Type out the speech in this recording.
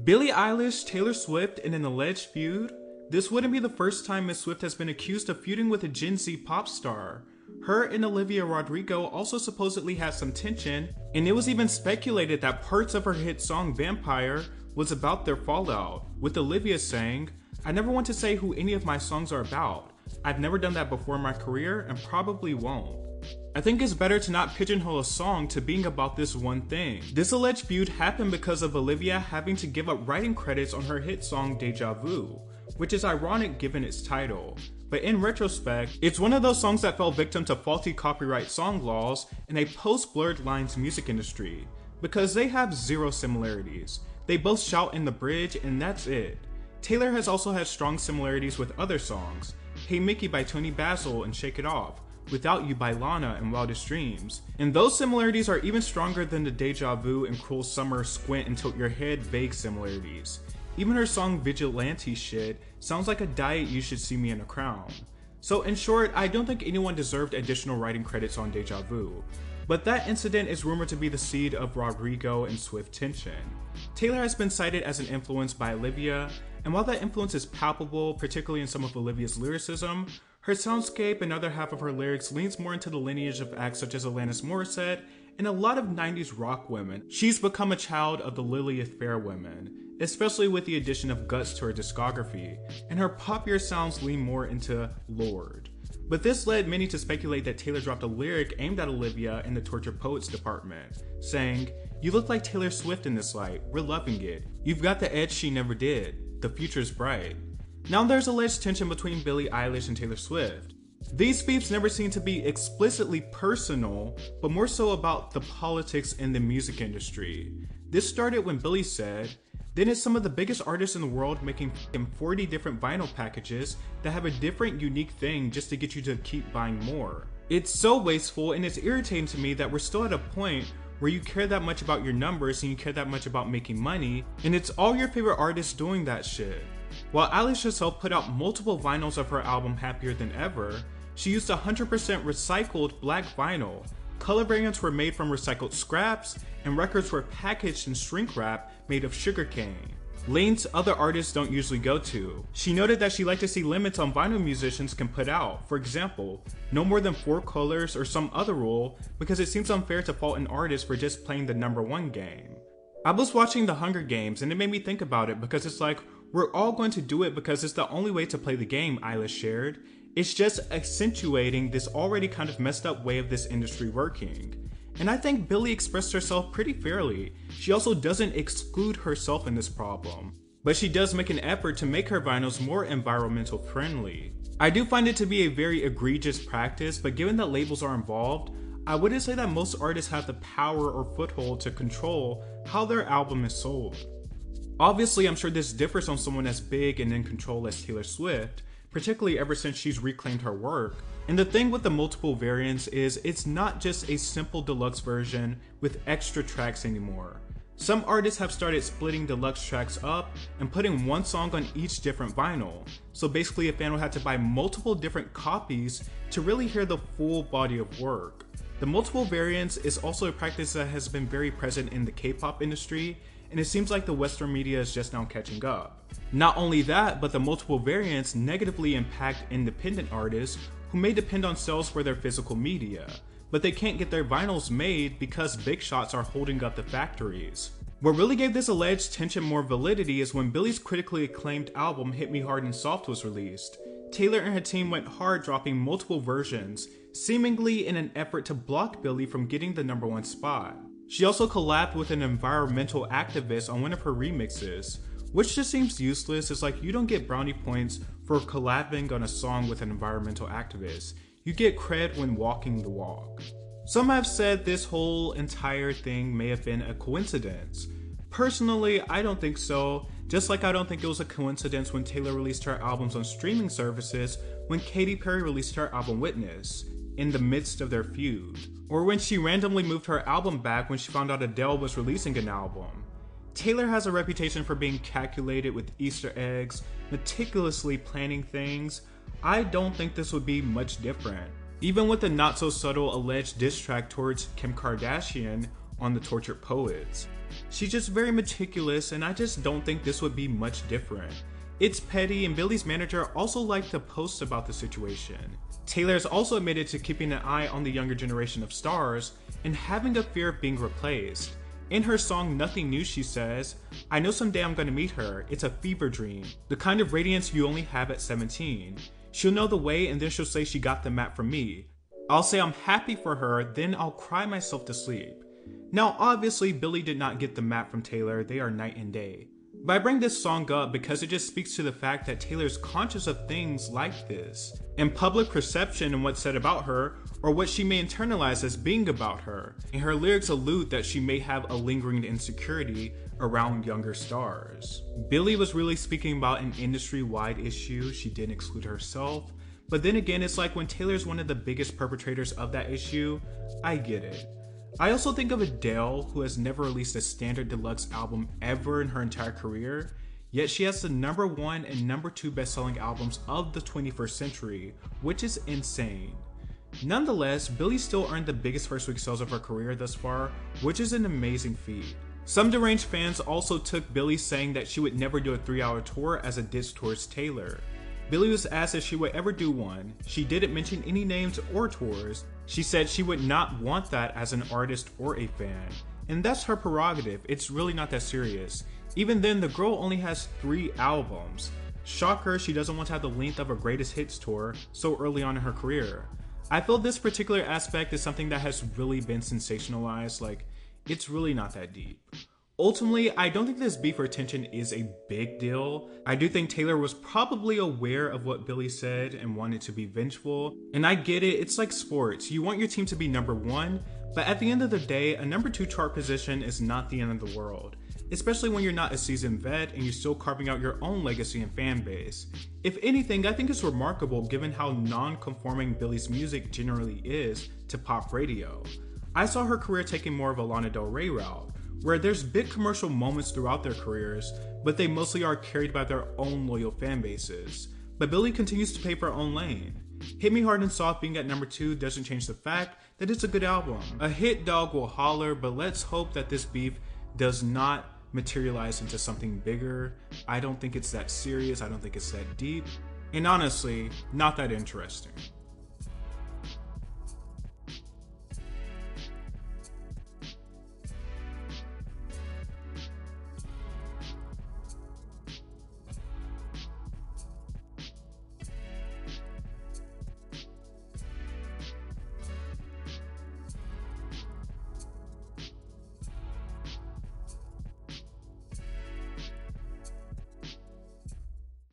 Billie Eilish, Taylor Swift, in an alleged feud? This wouldn't be the first time Miss Swift has been accused of feuding with a Gen Z pop star. Her and Olivia Rodrigo also supposedly had some tension, and it was even speculated that parts of her hit song Vampire was about their fallout, with Olivia saying, "I never want to say who any of my songs are about. I've never done that before in my career and probably won't." I think it's better to not pigeonhole a song to being about this one thing. This alleged feud happened because of Olivia having to give up writing credits on her hit song Deja Vu, which is ironic given its title. But in retrospect, it's one of those songs that fell victim to faulty copyright song laws in a post-Blurred Lines music industry, because they have zero similarities. They both shout in the bridge and that's it. Taylor has also had strong similarities with other songs, Hey Mickey by Tony Basil and Shake It Off, Without You by Lana and Wildest Dreams. And those similarities are even stronger than the Deja Vu and Cruel Summer Squint and Tilt Your Head vague similarities. Even her song Vigilante Shit sounds like a diet You Should See Me in a Crown. So in short, I don't think anyone deserved additional writing credits on Deja Vu. But that incident is rumored to be the seed of Rodrigo and Swift tension. Taylor has been cited as an influence by Olivia, and while that influence is palpable, particularly in some of Olivia's lyricism, her soundscape and other half of her lyrics leans more into the lineage of acts such as Alanis Morissette and a lot of 90s rock women. She's become a child of the Lilith Fair women, especially with the addition of Guts to her discography, and her poppier sounds lean more into Lorde. But this led many to speculate that Taylor dropped a lyric aimed at Olivia in the Torture Poets department, saying, "You look like Taylor Swift in this light, we're loving it. You've got the edge she never did. The future's bright." Now there's alleged tension between Billie Eilish and Taylor Swift. These beefs never seem to be explicitly personal, but more so about the politics in the music industry. This started when Billie said, "Then it's some of the biggest artists in the world making 40 different vinyl packages that have a different unique thing just to get you to keep buying more." It's so wasteful, and it's irritating to me that we're still at a point where you care that much about your numbers and you care that much about making money, and it's all your favorite artists doing that shit. While Eilish herself put out multiple vinyls of her album Happier Than Ever, she used 100% recycled black vinyl. Color variants were made from recycled scraps, and records were packaged in shrink wrap made of sugarcane. Lanes other artists don't usually go to. She noted that she liked to see limits on vinyl musicians can put out. For example, no more than 4 colors or some other rule, because it seems unfair to fault an artist for just playing the number one game. I was watching The Hunger Games and it made me think about it, because it's like, we're all going to do it because it's the only way to play the game, Eilish shared. It's just accentuating this already kind of messed up way of this industry working. And I think Billie expressed herself pretty fairly. She also doesn't exclude herself in this problem, but she does make an effort to make her vinyls more environmental friendly. I do find it to be a very egregious practice, but given that labels are involved, I wouldn't say that most artists have the power or foothold to control how their album is sold. Obviously, I'm sure this differs on someone as big and in control as Taylor Swift, particularly ever since she's reclaimed her work. And the thing with the multiple variants is it's not just a simple deluxe version with extra tracks anymore. Some artists have started splitting deluxe tracks up and putting one song on each different vinyl. So basically a fan will have to buy multiple different copies to really hear the full body of work. The multiple variants is also a practice that has been very present in the K-pop industry, and it seems like the Western media is just now catching up. Not only that, but the multiple variants negatively impact independent artists who may depend on sales for their physical media, but they can't get their vinyls made because big shots are holding up the factories. What really gave this alleged tension more validity is when Billie's critically acclaimed album Hit Me Hard and Soft was released. Taylor and her team went hard dropping multiple versions, seemingly in an effort to block Billie from getting the number one spot. She also collabed with an environmental activist on one of her remixes, which just seems useless. It's like you don't get brownie points for collabing on a song with an environmental activist. You get cred when walking the walk. Some have said this whole entire thing may have been a coincidence. Personally, I don't think so, just like I don't think it was a coincidence when Taylor released her albums on streaming services when Katy Perry released her album Witness, in the midst of their feud, or when she randomly moved her album back when she found out Adele was releasing an album. Taylor has a reputation for being calculated with Easter eggs, meticulously planning things. I don't think this would be much different. Even with the not so subtle alleged diss track towards Kim Kardashian, on the Tortured Poets. She's just very meticulous, and I just don't think this would be much different. It's petty, and Billie's manager also liked to post about the situation. Taylor has also admitted to keeping an eye on the younger generation of stars and having a fear of being replaced. In her song Nothing New, she says, "I know someday I'm gonna meet her. It's a fever dream. The kind of radiance you only have at 17. She'll know the way, and then she'll say she got the map from me. I'll say I'm happy for her, then I'll cry myself to sleep." Now obviously Billie did not get the map from Taylor, they are night and day. But I bring this song up because it just speaks to the fact that Taylor's conscious of things like this, and public perception and what's said about her, or what she may internalize as being about her. And her lyrics allude that she may have a lingering insecurity around younger stars. Billie was really speaking about an industry-wide issue, she didn't exclude herself. But then again, it's like when Taylor's one of the biggest perpetrators of that issue, I get it. I also think of Adele, who has never released a standard deluxe album ever in her entire career, yet she has the #1 and #2 best-selling albums of the 21st century, which is insane. Nonetheless, Billie still earned the biggest first week sales of her career thus far, which is an amazing feat. Some deranged fans also took Billie saying that she would never do a 3-hour tour as a diss towards Taylor. Billie was asked if she would ever do one. She didn't mention any names or tours. She said she would not want that as an artist or a fan. And that's her prerogative, it's really not that serious. Even then, the girl only has 3 albums. Shocker, she doesn't want to have the length of a greatest hits tour so early on in her career. I feel this particular aspect is something that has really been sensationalized, like, it's really not that deep. Ultimately, I don't think this beef or tension is a big deal. I do think Taylor was probably aware of what Billie said and wanted to be vengeful. And I get it, it's like sports. You want your team to be #1, but at the end of the day, a #2 chart position is not the end of the world. Especially when you're not a seasoned vet and you're still carving out your own legacy and fan base. If anything, I think it's remarkable given how non-conforming Billie's music generally is to pop radio. I saw her career taking more of a Lana Del Rey route, where there's big commercial moments throughout their careers, but they mostly are carried by their own loyal fan bases. But Billie continues to pave her own lane. Hit Me Hard and Soft being at #2 doesn't change the fact that it's a good album. A hit dog will holler, but let's hope that this beef does not materialize into something bigger. I don't think it's that serious, I don't think it's that deep, and honestly, not that interesting.